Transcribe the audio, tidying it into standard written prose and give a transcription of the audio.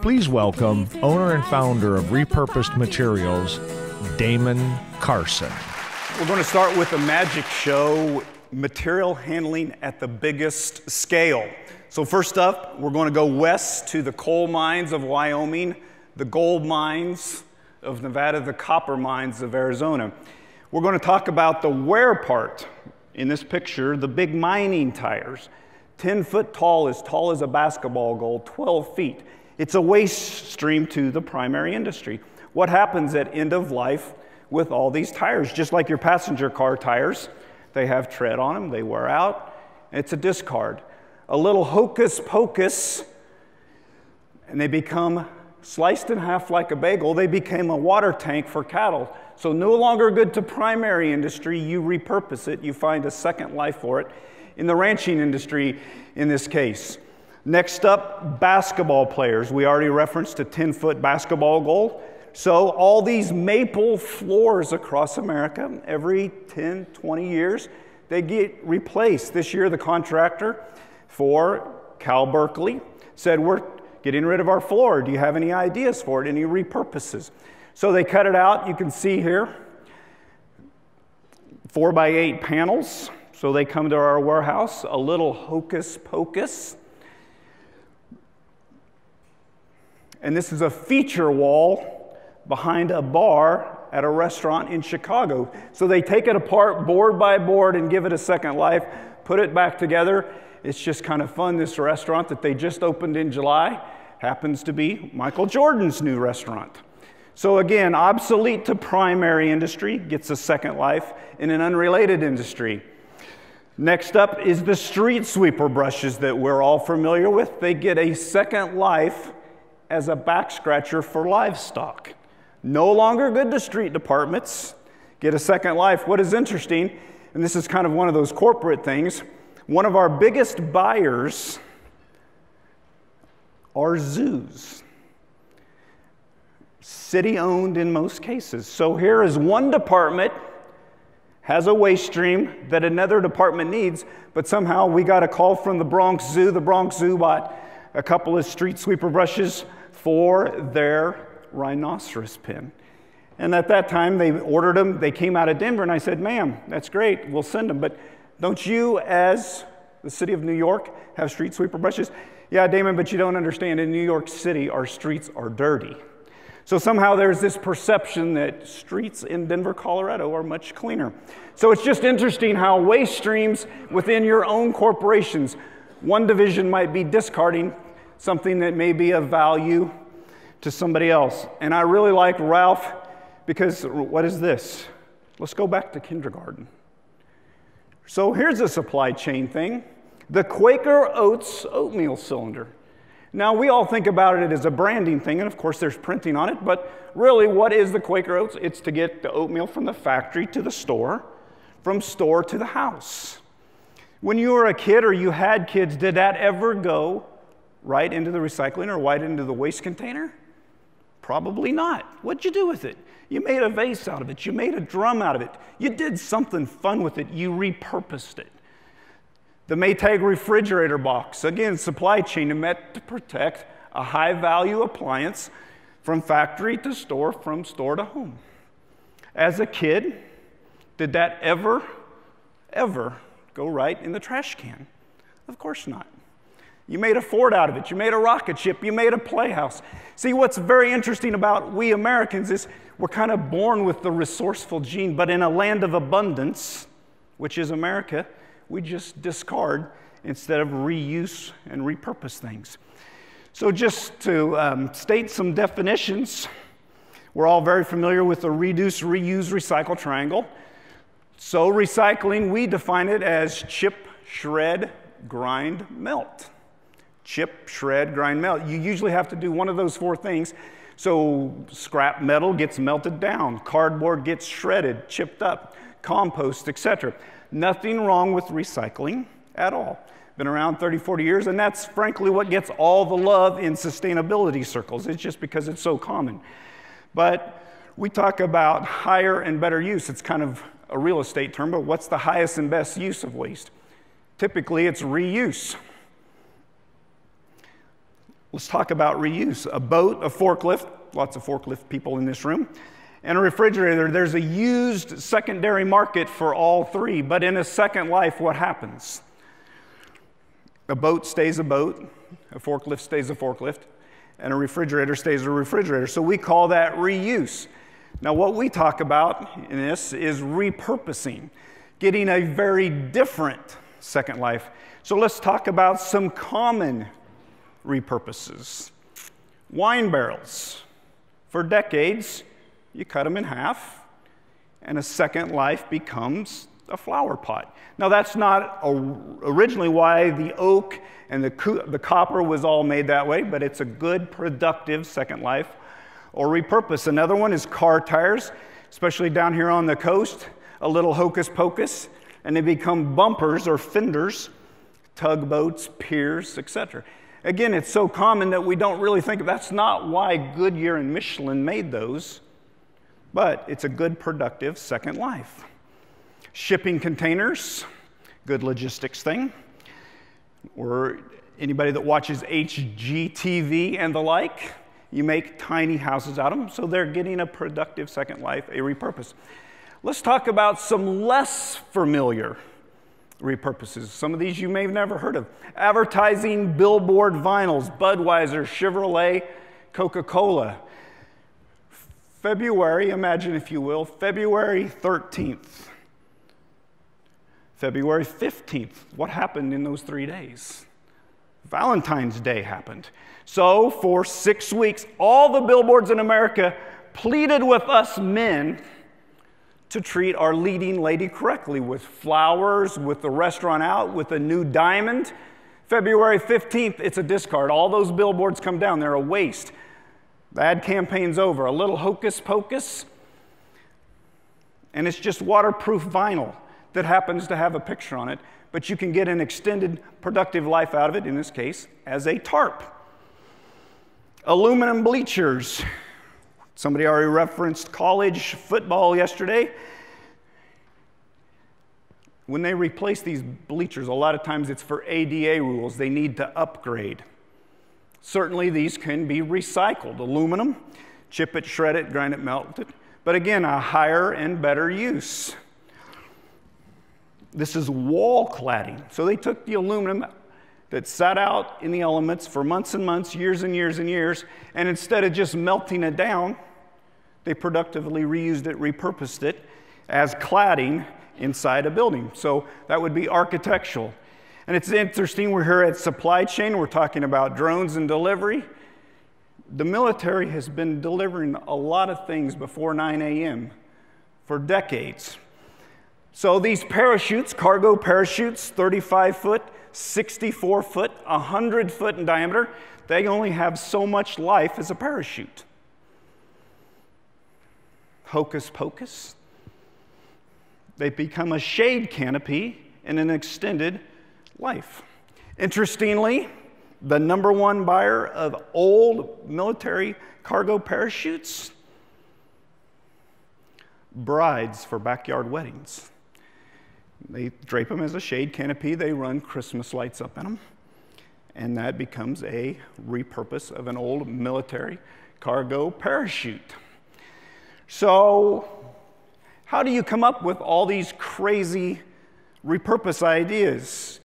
Please welcome owner and founder of Repurposed Materials, Damon Carson. We're going to start with a magic show, material handling at the biggest scale. So first up, we're going to go west to the coal mines of Wyoming, the gold mines of Nevada, the copper mines of Arizona. We're going to talk about the wear part in this picture, the big mining tires. 10 foot tall as a basketball goal, 12 feet. It's a waste stream to the primary industry. What happens at end of life with all these tires? Just like your passenger car tires, they have tread on them, they wear out, it's a discard. A little hocus-pocus, and they become sliced in half like a bagel. They became a water tank for cattle. So no longer good to primary industry, you repurpose it, you find a second life for it in the ranching industry in this case. Next up, basketball players. We already referenced a 10-foot basketball goal. So all these maple floors across America, every 10, 20 years, they get replaced. This year, the contractor for Cal Berkeley said, we're getting rid of our floor. Do you have any ideas for it, any repurposes? So they cut it out. You can see here, 4x8 panels. So they come to our warehouse, a little hocus-pocus. And this is a feature wall behind a bar at a restaurant in Chicago. So they take it apart board by board and give it a second life, put it back together. It's just kind of fun. This restaurant that they just opened in July happens to be Michael Jordan's new restaurant. So again, obsolete to primary industry, gets a second life in an unrelated industry. Next up is the street sweeper brushes that we're all familiar with. They get a second life as a back scratcher for livestock. No longer good to street departments, get a second life. What is interesting, and this is kind of one of those corporate things, one of our biggest buyers are zoos. City-owned in most cases. So here is one department has a waste stream that another department needs, but somehow we got a call from the Bronx Zoo. The Bronx Zoo bought a couple of street sweeper brushes for their rhinoceros pen. And at that time, they ordered them. They came out of Denver, and I said, ma'am, that's great. We'll send them. But don't you, as the city of New York, have street sweeper brushes? Yeah, Damon, but you don't understand. In New York City, our streets are dirty. So somehow there's this perception that streets in Denver, Colorado are much cleaner. So it's just interesting how waste streams within your own corporations, one division might be discarding something that may be of value to somebody else. And I really like Ralph because what is this? Let's go back to kindergarten. So here's a supply chain thing. The Quaker Oats oatmeal cylinder. Now, we all think about it as a branding thing, and of course there's printing on it, but really, what is the Quaker Oats? It's to get the oatmeal from the factory to the store, from store to the house. When you were a kid or you had kids, did that ever go right into the recycling or right into the waste container? Probably not. What'd you do with it? You made a vase out of it. You made a drum out of it. You did something fun with it. You repurposed it. The Maytag refrigerator box, again, supply chain meant to protect a high-value appliance from factory to store, from store to home. As a kid, did that ever go right in the trash can? Of course not. You made a fort out of it. You made a rocket ship. You made a playhouse. See, what's very interesting about we Americans is we're kind of born with the resourceful gene, but in a land of abundance, which is America, we just discard instead of reuse and repurpose things. So just to state some definitions, we're all very familiar with the reduce, reuse, recycle triangle. So recycling, we define it as chip, shred, grind, melt. Chip, shred, grind, melt. You usually have to do one of those four things. So scrap metal gets melted down, cardboard gets shredded, chipped up, compost, etc. Nothing wrong with recycling at all. Been around 30, 40 years, and that's frankly what gets all the love in sustainability circles. It's just because it's so common. But we talk about higher and better use. It's kind of a real estate term, but what's the highest and best use of waste? Typically, it's reuse. Let's talk about reuse. A boat, a forklift, lots of forklift people in this room, and a refrigerator. There's a used secondary market for all three, but in a second life, what happens? A boat stays a boat, a forklift stays a forklift, and a refrigerator stays a refrigerator. So we call that reuse. Now, what we talk about in this is repurposing, getting a very different second life. So let's talk about some common repurposes. Wine barrels. For decades, you cut them in half, and a second life becomes a flower pot. Now, that's not originally why the oak and the copper was all made that way, but it's a good, productive second life or repurpose. Another one is car tires, especially down here on the coast, a little hocus-pocus, and they become bumpers or fenders, tugboats, piers, etc. Again, it's so common that we don't really think of that's not why Goodyear and Michelin made those, but it's a good, productive second life. Shipping containers, good logistics thing. Or anybody that watches HGTV and the like, you make tiny houses out of them, so they're getting a productive second life, a repurpose. Let's talk about some less familiar repurposes. Some of these you may have never heard of. Advertising billboard vinyls, Budweiser, Chevrolet, Coca-Cola. February, imagine if you will, February 13th. February 15th. What happened in those 3 days? Valentine's Day happened. So for 6 weeks, all the billboards in America pleaded with us men to treat our leading lady correctly with flowers, with the restaurant out, with a new diamond. February 15th, it's a discard. All those billboards come down. They're a waste. The ad campaign's over. A little hocus-pocus, and it's just waterproof vinyl that happens to have a picture on it, but you can get an extended productive life out of it, in this case, as a tarp. Aluminum bleachers. Somebody already referenced college football yesterday. When they replace these bleachers, a lot of times it's for ADA rules. They need to upgrade. Certainly these can be recycled. Aluminum, chip it, shred it, grind it, melt it. But again, a higher and better use. This is wall cladding. So they took the aluminum that sat out in the elements for months and months, years and years and years, and instead of just melting it down, they productively reused it, repurposed it as cladding inside a building. So that would be architectural. And it's interesting, we're here at supply chain, we're talking about drones and delivery. The military has been delivering a lot of things before 9 a.m. for decades. So these parachutes, cargo parachutes, 35 foot, 64 foot, 100 foot in diameter, they only have so much life as a parachute. Hocus-Pocus. They become a shade canopy in an extended life. Interestingly, the #1 buyer of old military cargo parachutes, brides for backyard weddings. They drape them as a shade canopy. They run Christmas lights up in them. And that becomes a repurpose of an old military cargo parachute. So how do you come up with all these crazy repurpose ideas?